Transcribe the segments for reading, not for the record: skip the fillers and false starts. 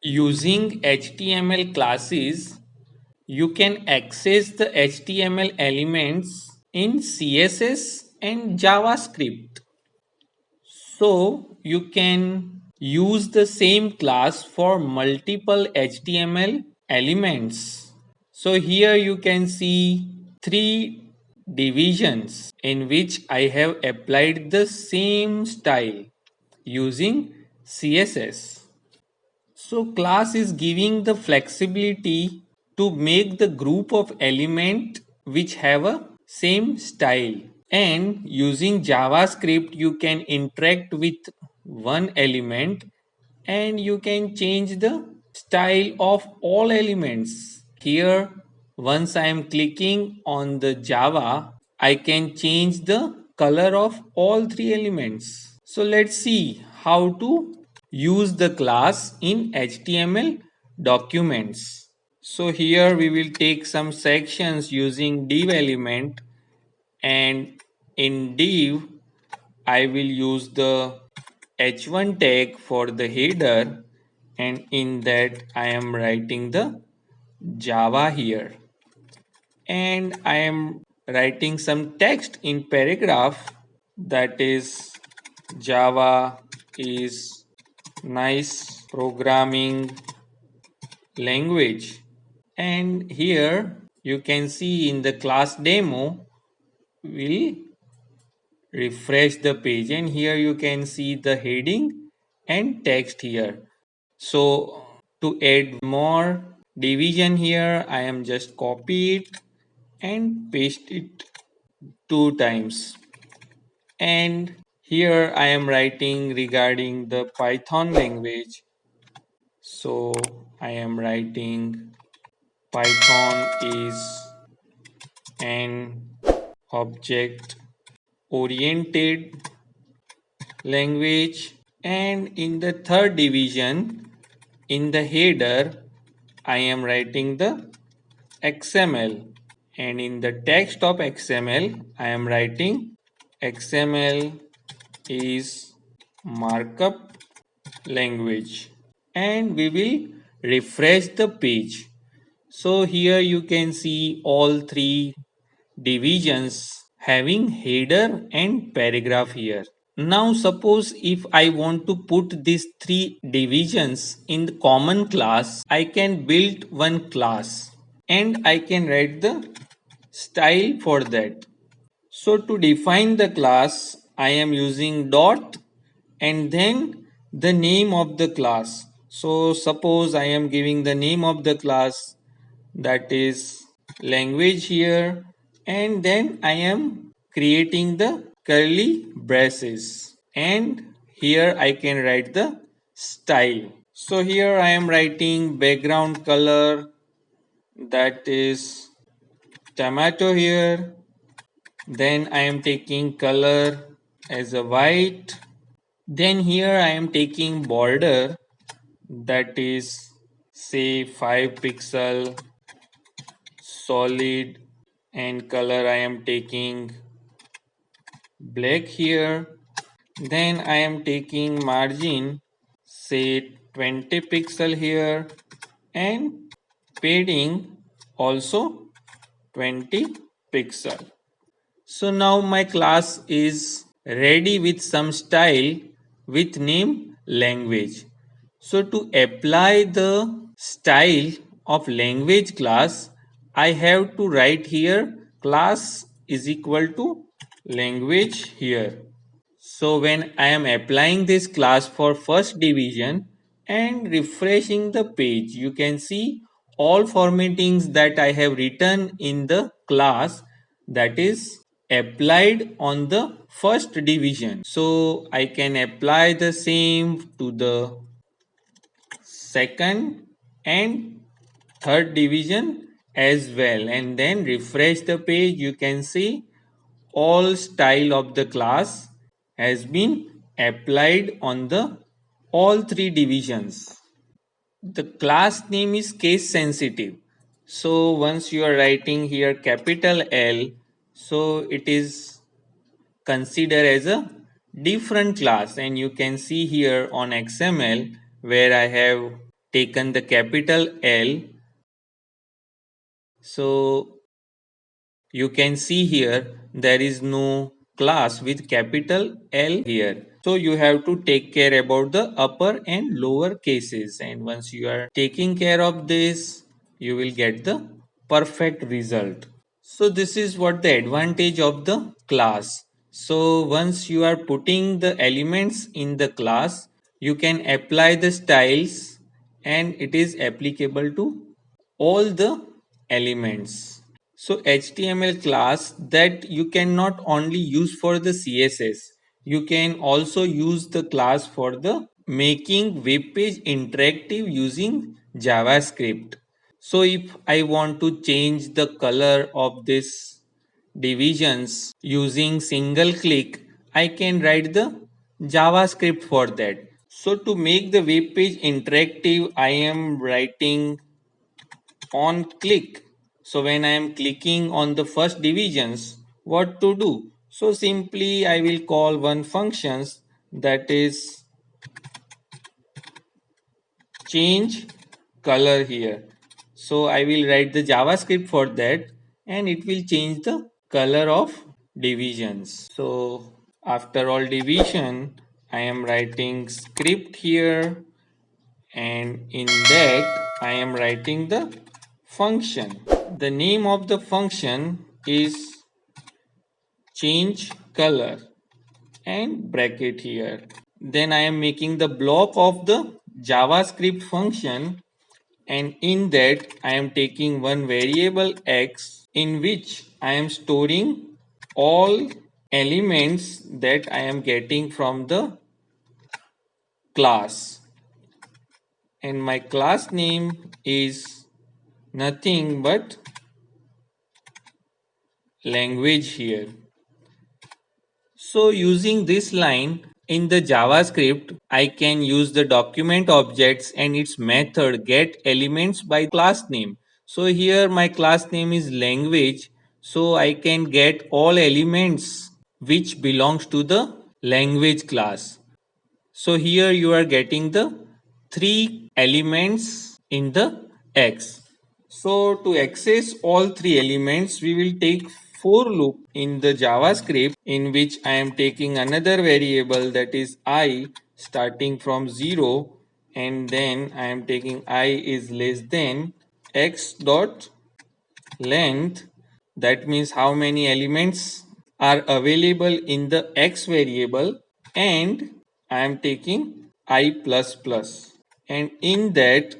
Using HTML classes, you can access the HTML elements in CSS and JavaScript. So you can use the same class for multiple HTML elements. So here you can see three divisions in which I have applied the same style using CSS. So class is giving the flexibility to make the group of element which have a same style. And using JavaScript you can interact with one element and you can change the style of all elements. Here once I am clicking on the Java, I can change the color of all three elements. So let's see how to use the class in HTML documents. So here we will take some sections using div element, and in div I will use the h1 tag for the header, and in that I am writing the Java here, and I am writing some text in paragraph, that is Java is nice programming language. And here you can see in the class demo, we'll refresh the page and here you can see the heading and text here. So to add more division here, I am just copy it and paste it 2 times. And here I am writing regarding the Python language. So I am writing Python is an object oriented language, and in the third division in the header I am writing the XML, and in the text of XML I am writing XML is markup language, and we will refresh the page. So here you can see all three divisions having header and paragraph here. Now suppose if I want to put these three divisions in the common class, I can build one class and I can write the style for that. So to define the class, I am using dot and then the name of the class. So suppose I am giving the name of the class, that is language here, and then I am creating the curly braces, and here I can write the style. So here I am writing background color, that is tomato here. Then I am taking color as a white. Then here I am taking border, that is say 5 pixel solid, and color I am taking black here. Then I am taking margin, say 20 pixel here, and padding also 20 pixel. So now my class is ready with some style with name language. So to apply the style of language class, I have to write here class is equal to language here. So when I am applying this class for first division and refreshing the page, you can see all formattings that I have written in the class, that is applied on the first division. So I can apply the same to the second and third division as well, and then refresh the page. You can see all style of the class has been applied on the all three divisions. The class name is case sensitive. So once you are writing here capital L, so it is considered as a different class, and you can see here on XML where I have taken the capital L. So you can see here there is no class with capital L here. So you have to take care about the upper and lower cases, and once you are taking care of this, you will get the perfect result. So this is what the advantage of the class. So once you are putting the elements in the class, you can apply the styles and it is applicable to all the elements. So HTML class that you can not only use for the CSS, you can also use the class for the making web page interactive using JavaScript. So if I want to change the color of this divisions using single click, I can write the JavaScript for that. So to make the web page interactive, I am writing on click. So when I am clicking on the first divisions, what to do? So simply I will call one functions, that is change color here. So I will write the JavaScript for that and it will change the color of divisions. So after all division, I am writing script here, and in that I am writing the function. The name of the function is change color and bracket here. Then I am making the block of the JavaScript function, and in that I am taking one variable x in which I am storing all elements that I am getting from the class, and my class name is nothing but language here. So using this line in the JavaScript, I can use the document objects and its method get elements by class name. So here my class name is language, so I can get all elements which belongs to the language class. So here you are getting the three elements in the X. So to access all three elements, we will take for loop in the JavaScript, in which I am taking another variable, that is I, starting from 0, and then I am taking I is less than x dot length, that means how many elements are available in the x variable, and I am taking I plus plus, and in that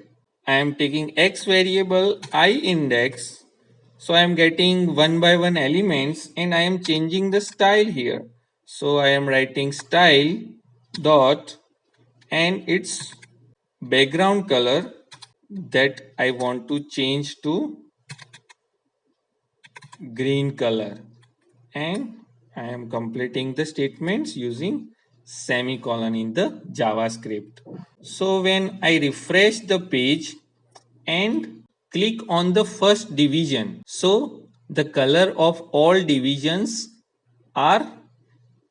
I am taking x variable I index. So I am getting one by one elements and I am changing the style here. So I am writing style dot and its background color that I want to change to green color, and I am completing the statements using semicolon in the JavaScript. So when I refresh the page and click on the first division, so the color of all divisions are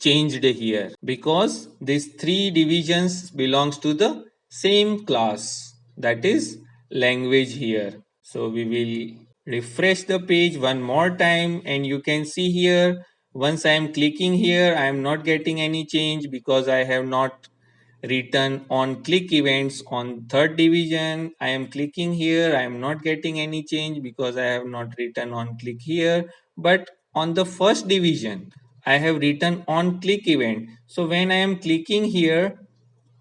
changed here because these three divisions belongs to the same class, that is language here. So we will refresh the page one more time and you can see here, once I am clicking here I am not getting any change because I have not written on click events on third division. I am clicking here, I am not getting any change because I have not written on click here, but on the first division I have written on click event. So when I am clicking here,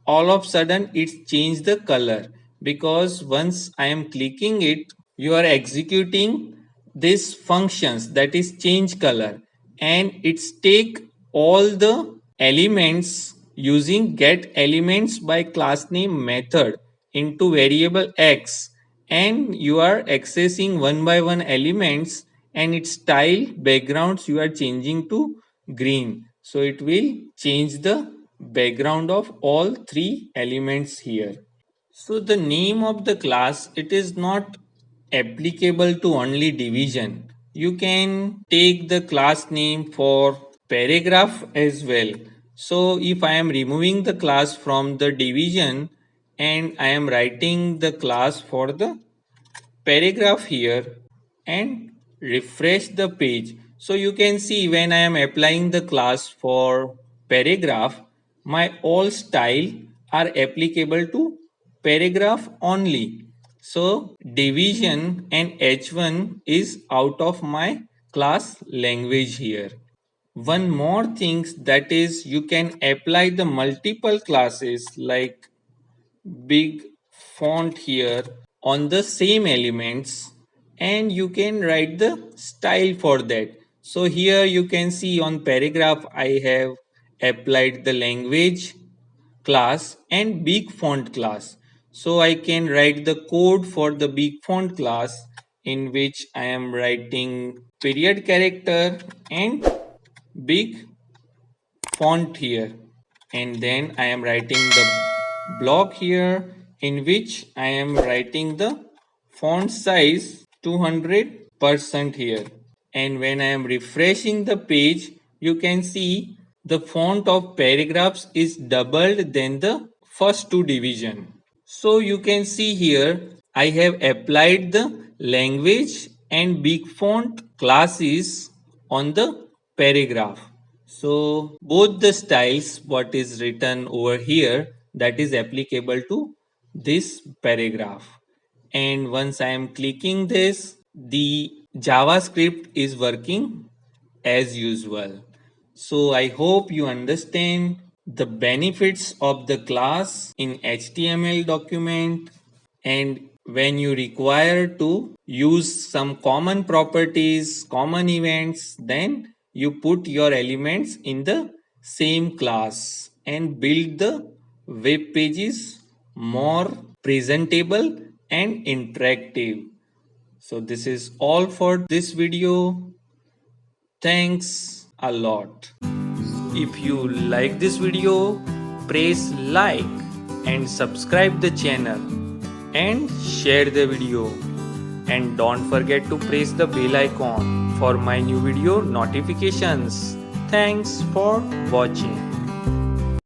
all of sudden it's changed the color, because once I am clicking it, you are executing these functions, that is change color, and it's take all the elements using get elements by class name method into variable x, and you are accessing one by one elements and its style backgrounds you are changing to green. So it will change the background of all three elements here. So the name of the class, it is not applicable to only division. You can take the class name for paragraph as well. So if I am removing the class from the division and I am writing the class for the paragraph here and refresh the page. So you can see when I am applying the class for paragraph, my all style are applicable to paragraph only. So division and H1 is out of my class language here. One more thing, that is you can apply the multiple classes like big font here on the same elements, and you can write the style for that. So here you can see on paragraph I have applied the language class and big font class. So I can write the code for the big font class, in which I am writing period character and big font here, and then I am writing the block here, in which I am writing the font size 200% here. And when I am refreshing the page, you can see the font of paragraphs is doubled than the first two division. So you can see here I have applied the language and big font classes on the paragraph. So both the styles what is written over here, that is applicable to this paragraph. And once I am clicking this, the JavaScript is working as usual. So I hope you understand the benefits of the class in HTML document, and when you require to use some common properties, common events, then you put your elements in the same class and build the web pages more presentable and interactive. So this is all for this video. Thanks a lot. If you like this video, press like and subscribe the channel and share the video. And don't forget to press the bell icon for my new video notifications. Thanks for watching.